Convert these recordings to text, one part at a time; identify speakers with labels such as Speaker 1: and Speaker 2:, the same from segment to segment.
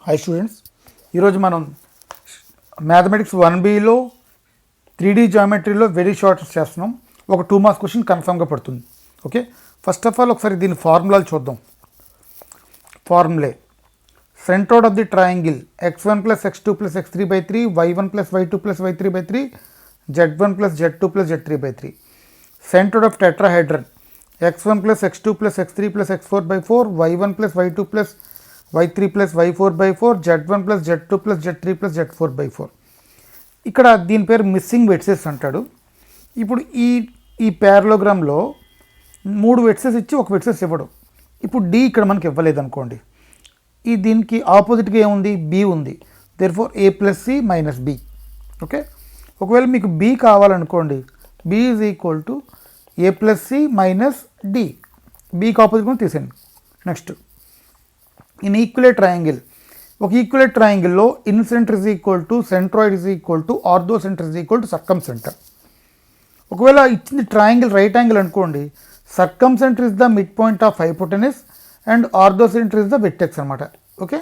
Speaker 1: Hi students, ఈరోజు మనం mathematics 1Bలో 3D జామెట్రీలో very shorts చేస్తున్నాం. ఒక 2 మార్క్స్ క్వశ్చన్ కన్ఫామ్గా పడుతుంది. ఓకే, ఫస్ట్ ఆఫ్ ఆల్ ఒకసారి దీని ఫార్ములాలు చూద్దాం. ఫార్ములే centroid of the triangle x1 + x2 + x3/3 y1 + y2 + y3/3 z1 + z2 + z3/3. Centroid of tetrahedron x1 + x2 + x3 + x4/4 y1 + y2 + y3 + y4/4 z1 + z2 + z3 + z4/4. ఇక్కడ దీని పేరు missing వెట్సెస్ అంటాడు. ఇప్పుడు ఈ ప్యారలోగ్రామ్లో 3 వెట్సెస్ ఇచ్చి ఒక వెట్సెస్ ఇవ్వడు. ఇప్పుడు డి ఇక్కడ మనకి ఇవ్వలేదు అనుకోండి, దీనికి ఆపోజిట్గా ఏముంది, బి ఉంది. Therefore a + c - b. Okay, ఒకవేళ మీకు B కావాలనుకోండి, b = a + c - d. బీకి ఆపోజిట్గా తీసేయండి. నెక్స్ట్, ఇన్ ఈక్వలేట్ ట్రయాంగిల్, ఒక ఈక్వలేట్ ట్రయాంగిల్లో ఇన్సెంటర్ = సెంట్రాయిడ్ = ఆర్థోసెంటర్ = సర్కంసెంటర్. ఒకవేళ ఇచ్చింది ట్రయాంగిల్ రైట్ యాంగిల్ అనుకోండి, circumcentre is the mid point of hypotenuse and orthocentre is the vertex అనమాట. Okay,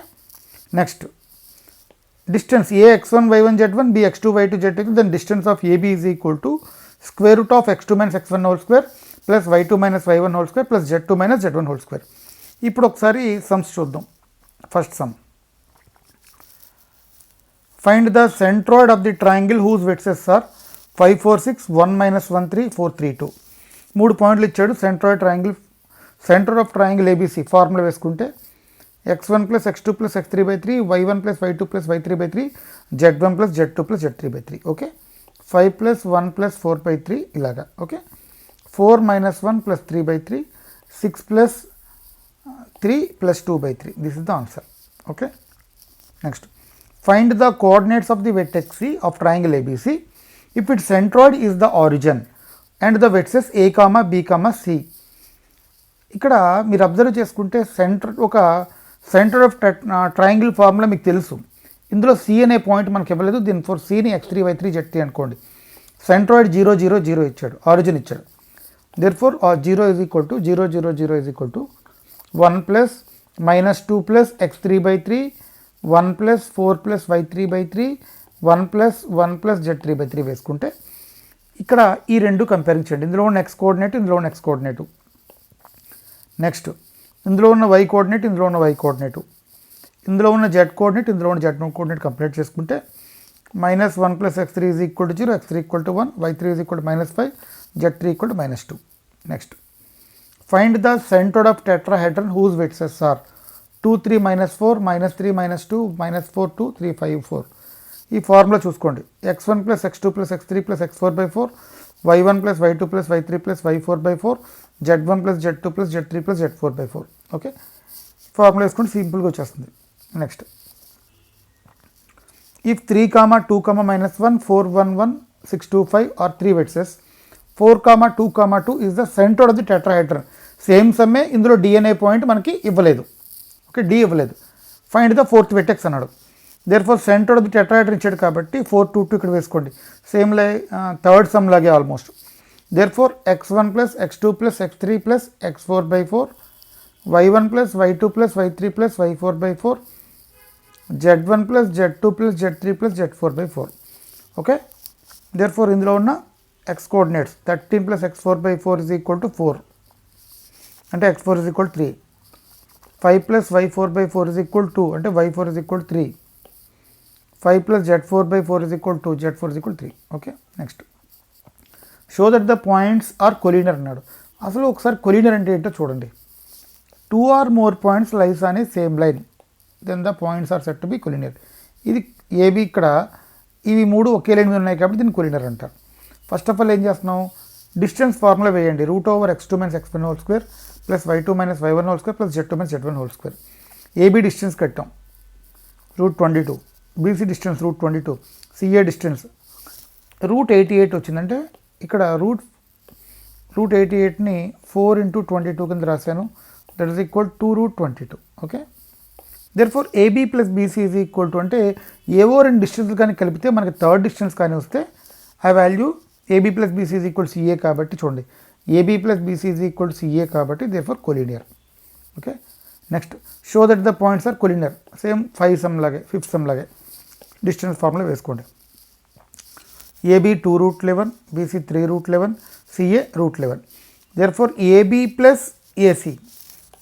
Speaker 1: next distance ax1 y1 z1 bx2 y2 z2, then distance of ab = √(x2 - x1) ² + y2 - y1 ² + z2 - z1 ². ఇప్పుడు ఒకసారి sums చూద్దాం. First sum, find the centroid of the triangle whose vertices are 5 4 6 1 - 1 3 4 3 2. 3 పాయింట్లు ఇచ్చాడు. Centroid triangle, centre of triangle ABC formula వేసుకుంటే x1 + x2 + x3/3 y1 + y2 + y3/3 z1 + z2 + z3/3. Okay, 5 + 1 + 4/3 ఇలాగా. Okay, 4 - 1 + 3/3 6 + 3 + 2/3. This is the answer. Okay, next, find the coordinates of the vertex C of triangle ABC if its centroid is the origin and the vertices A, B, C. ఇక్కడ మీరు observe చేసుకుంటే centre of triangle formula మీకు తెలుసు. ఇందులో C అనే point మనకి ఇవ్వలేదు. దీని ఫోర్ Cని x3 y3 z3 అనుకోండి. సెంట్రాయిడ్ 0 0 0 ఇచ్చాడు, ఆరిజిన్ ఇచ్చాడు. There four 0 = 0 0 0 1 + -2 + x3/3 1 + 4 + y3/3 1 + 1 + z3/3 వేసుకుంటే ఇక్కడ ఈ రెండు కంపేరింగ్ చేయండి. ఇందులో ఉన్న x కోఆర్డినేట్, ఇందులో ఉన్న x కోఆర్డినేటు. నెక్స్ట్, ఇందులో ఉన్న y కోఆర్డినేట్, ఇందులో ఉన్న y కోఆర్డినేటు, ఇందులో ఉన్న z కోఆర్డినేట్, ఇందులో ఉన్న z కోఆర్డినేట్ కంప్లీట్ చేసుకుంటే -1 + x3 = 0 x3 = 1 y3 = -5 z3 = -2. Next, find the centroid of tetrahedron whose vertices are 2 3 - 4 -3 -2 -4 2 3 5 4. ఈ ఫార్ములా చూసుకోండి. x1 + x2 + x3 + x4/4 y1 + y2 + y3 + y4/4 z1 + z2 + z3 + z4/4. Okay, formula వేసుకుంటే సింపుల్గా వచ్చేస్తుంది. Next, if 3, 2, -1 4 1 1 6 2 5 are 3 vertices, 4, 2, 2 is the centroid of the tetrahedron. Same సమ్మే, ఇందులో D అనే point మనకి ఇవ్వలేదు. ఓకే, డి ఇవ్వలేదు. ఫైండ్ ద ఫోర్త్ వెర్టెక్స్ అన్నాడు. Therefore centroid of the tetrahedron ఇచ్చాడు కాబట్టి 4 2 2 ఇక్కడ వేసుకోండి. సేమ్ థర్డ్ సమ్ లాగే almost. Therefore x1 + x2 + x3 + x4/4 y1 + y2 + y3 + y4/4 z1 + z2 + z3 + z4/4. Okay, therefore ఇందులో ఉన్న x coordinates 13 + x4/4 = 4, అంటే x4 = 3. 5 + y4/4 = 2, అంటే y4 = 3. 5 + z4/4 = 2, z4 = 3. Okay, next, show that the points are collinear అన్నాడు. అసలు ఒకసారి collinear అంటే ఏంటో చూడండి. 2 or more points lies on a same line, then the points are said to be collinear. ఇది AB, ఇక్కడ ఇవి 3 ఒకే లైన్ మీద ఉన్నాయి కాబట్టి దీన్ని కొలీనియర్ అంటారు. ఫస్ట్ ఆఫ్ ఆల్ ఏం చేస్తున్నాం, డిస్టెన్స్ ఫార్ములా వేయండి. √(x2 - x1) ² + y2 - y1 ² + z2 - z1 ². AB distance కట్టాం √22, బీసీ డిస్టెన్స్ √22, సిఏ డిస్టెన్స్ √88 వచ్చిందంటే ఇక్కడ √88ని 4 × 22 కింద రాశాను. That is equal 2√22. Okay, therefore AB + BC = అంటే ఏవో 2 డిస్టెన్స్ కానీ కలిపితే మనకి థర్డ్ డిస్టెన్స్ కానీ వస్తే ఆ వాల్యూ ఏబీ + బీసీ = సిఏ కాబట్టి చూడండి, ఏబీ + బీసీ = సిఏ కాబట్టి therefore collinear. Okay, next show that the points are collinear, same 5 sum లాగే 5th సమ్ లాగే డిస్టెన్స్ ఫార్ములా వేసుకోండి. AB 2√11, BC 3√11, CA √11. Therefore AB plus AC,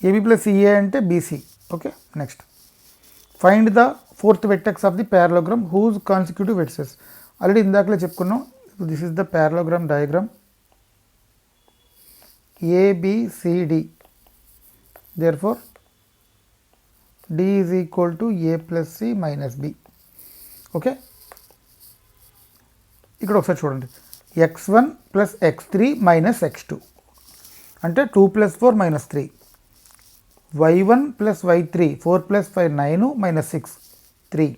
Speaker 1: AB plus CA అంటే BC. Okay, next find the 4th vertex of the parallelogram whose consecutive vertices. Already ఇందాకలే చెప్పుకున్నాం. This is the parallelogram diagram ABCD. Therefore D is equal to A plus C minus B. Okay, ఇక్కడ ఒకసారి చూడండి, x1 plus x3 minus x2 అంటే 2 + 4 - 3, y1 plus y3 4 + 5 9 - 6 3,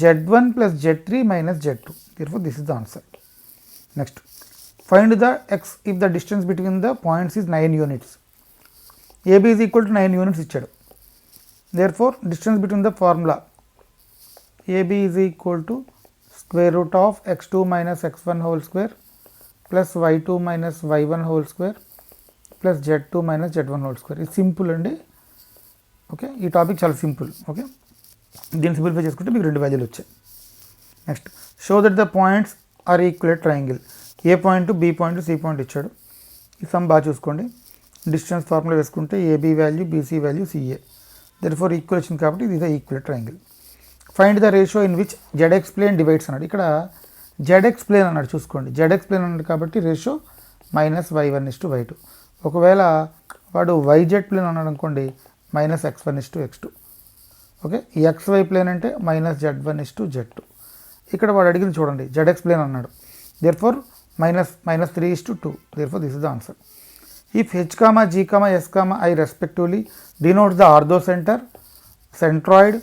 Speaker 1: z1 plus z3 minus z2. therefore this is the answer. Next, find the x if the distance between the points is 9 units. AB is equal to 9 units ఇచ్చాడు. therefore distance between the formula AB is equal to square root of x2 minus x1 whole square plus y2 minus y1 whole square plus z2 minus z1 whole square. ఇది simple అండి. Okay, ఈ topic చాలా simple. Okay, దీన్ని simplify చేసుకుంటే మీకు 2 వాల్యూలు వచ్చాయి. Next, show that the points are equal triangle. A point B point C point ఇచ్చాడు. ఈ సమ్ బాగా చూసుకోండి. డిస్టెన్స్ ఫార్ములా వేసుకుంటే AB value BC value CA. Therefore equal వచ్చింది కాబట్టి ఇది equal triangle. Find the ratio in which ZX plane divides అన్నాడు. ఇక్కడ జెడ్ఎక్స్ ప్లేన్ అన్నాడు, చూసుకోండి. జెడ్ఎక్స్ ప్లేన్ అన్నాడు కాబట్టి రేషియో -y1:y2. ఒకవేళ వాడు వైజెడ్ ప్లేన్ అన్నాడు అనుకోండి, -x1:x2. ఓకే, XY ప్లేన్ అంటే -z1:z2. ఇక్కడ వాడు అడిగింది చూడండి, జెడ్ఎక్స్ ప్లేన్ అన్నాడు. Therefore -3:2. Therefore this is the answer. If h, g, s, I respectively denotes the orthocenter, centroid,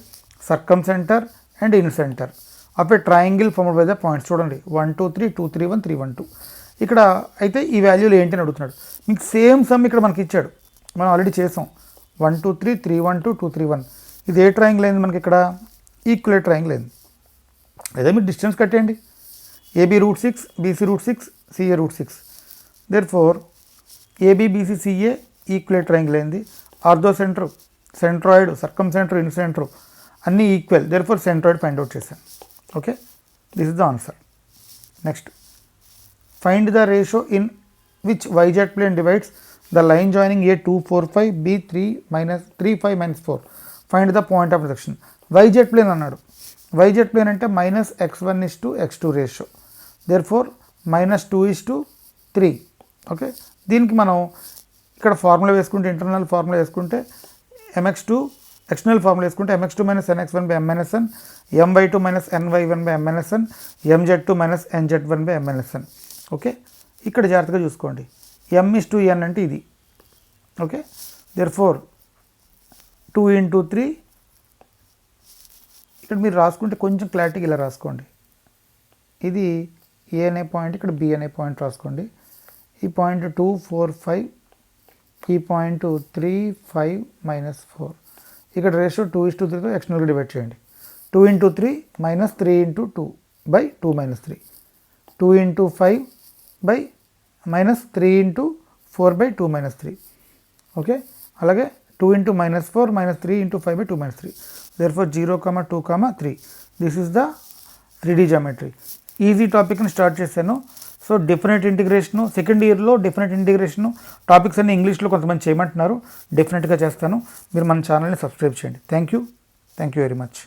Speaker 1: circumcenter and incenter of a triangle formed by the points. చూడండి 1 2 3 2 3 1 3 1 2. ఇక్కడ అయితే ఈ వాల్యూలు ఏంటి అని అడుగుతున్నాడు. మీకు సేమ్ సమ్ ఇక్కడ మనకి ఇచ్చాడు, మనం ఆల్రెడీ చేసాం. 1 2 3 3 1 2 2 3 1. ఇది ఏ ట్రయాంగిల్ అయింది మనకి ఇక్కడ? ఈక్వల్ ట్రయాంగిల్ అయింది. అదే మీరు డిస్టెన్స్ కట్టేయండి. AB √6, BC √6, CA √6. Therefore AB BC CA equal triangle అయింది. ఆర్థోసెంటర్, సెంట్రాయిడ్, సర్కంసెంటర్, ఇన్సెంటర్ అన్నీ equal. Therefore centroid find out చేశాను. Okay, this is the answer. Next, find the ratio in which YZ plane divides the line joining A2 4 5 B 3 5 -4. Find the point of intersection. YZ plane అన్నాడు. YZ plane అంటే -x1:x2 ratio. Therefore -2:3. Okay, దీనికి మనం ఇక్కడ formula వేసుకుంటే, internal formula వేసుకుంటే mx2, external formula వేసుకుంటే mx2 - nx1/m - n, my2 - ny1/m - n, mz2 - nz1/m - n. Okay, ఇక్కడ జాగ్రత్తగా చూసుకోండి. m:n అంటే ఇది. Okay, therefore 2 × 3. ఇక్కడ మీరు రాసుకుంటే కొంచెం క్లారిటీగా ఇలా రాసుకోండి. ఇది ఏ అనే పాయింట్, ఇక్కడ బి అనే పాయింట్ రాసుకోండి. ఈ పాయింట్ 2 4 5, ఈ పాయింట్ 3 5 -4. ఇక్కడ రేషియో 2:3తో ఎక్స్టర్నల్గా డివైడ్ చేయండి. 2 × 3 -3 × 2/2 -3. 2 × 5 -3 × 4/2 -3. ఓకే, అలాగే 2 × -4 -3 × 5/2 -3. Therefore 0, 2, 3. This is the 3D geometry. Easy టాపిక్ని స్టార్ట్ చేశాను. సో డెఫినెట్ ఇంటిగ్రేషను, సెకండ్ ఇయర్లో డెఫినెట్ ఇంటిగ్రేషను టాపిక్స్ అన్ని ఇంగ్లీష్లో కొంతమంది చేయమంటున్నారు. డెఫినెట్గా చేస్తాను. మీరు మన ఛానల్ని సబ్స్క్రైబ్ చేయండి. Thank you very much.